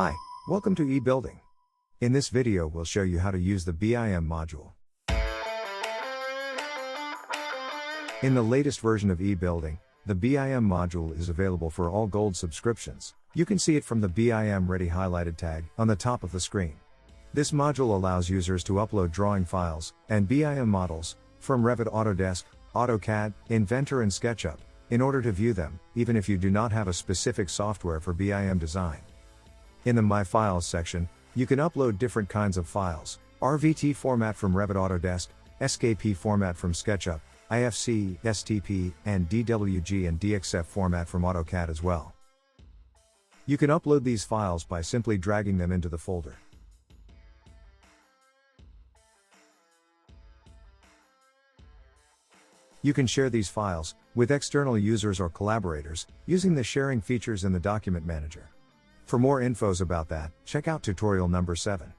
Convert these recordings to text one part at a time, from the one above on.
Hi, welcome to eBuilding. In this video we'll show you how to use the BIM module. In the latest version of eBuilding, the BIM module is available for all gold subscriptions. You can see it from the BIM Ready highlighted tag on the top of the screen. This module allows users to upload drawing files and BIM models from Revit, Autodesk, AutoCAD, Inventor and SketchUp in order to view them, even if you do not have a specific software for BIM design. In the My Files section, you can upload different kinds of files: RVT format from Revit, Autodesk, SKP format from SketchUp, IFC, STP, and DWG and DXF format from AutoCAD as well. You can upload these files by simply dragging them into the folder. You can share these files with external users or collaborators using the sharing features in the Document Manager. For more infos about that, check out tutorial number 7.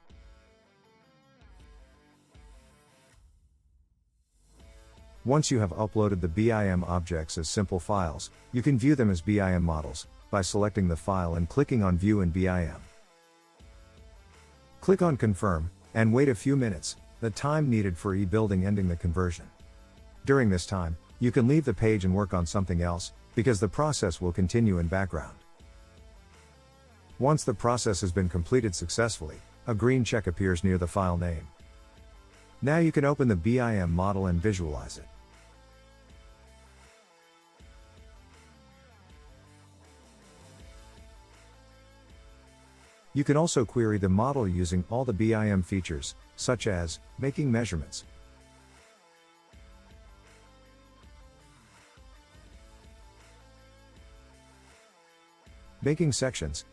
Once you have uploaded the BIM objects as simple files, you can view them as BIM models by selecting the file and clicking on View in BIM. Click on Confirm, and wait a few minutes, the time needed for eBuilding ending the conversion. During this time, you can leave the page and work on something else, because the process will continue in background. Once the process has been completed successfully, a green check appears near the file name. Now you can open the BIM model and visualize it. You can also query the model using all the BIM features, such as making measurements, making sections,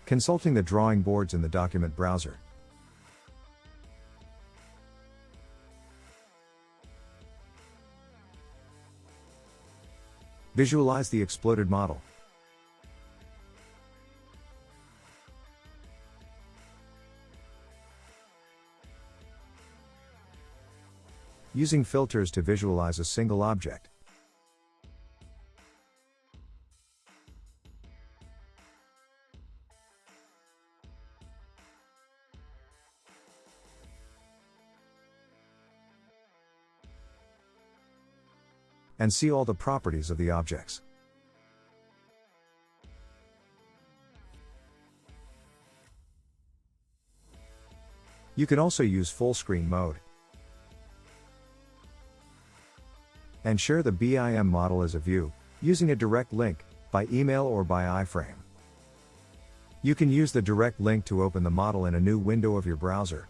consulting the drawing boards in the document browser, visualize the exploded model, using filters to visualize a single object, and see all the properties of the objects. You can also use full screen mode and share the BIM model as a view, using a direct link, by email or by iframe. You can use the direct link to open the model in a new window of your browser,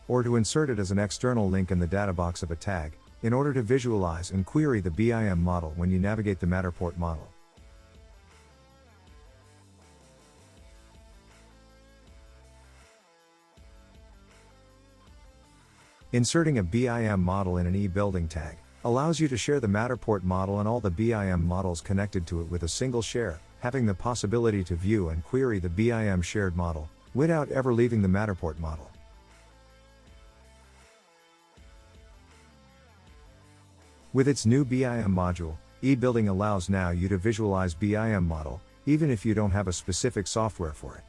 or to insert it as an external link in the data box of a tag, in order to visualize and query the BIM model when you navigate the Matterport model. Inserting a BIM model in an eBuilding tag allows you to share the Matterport model and all the BIM models connected to it with a single share, having the possibility to view and query the BIM shared model without ever leaving the Matterport model. With its new BIM module, eBuilding allows now you to visualize BIM model, even if you don't have a specific software for it.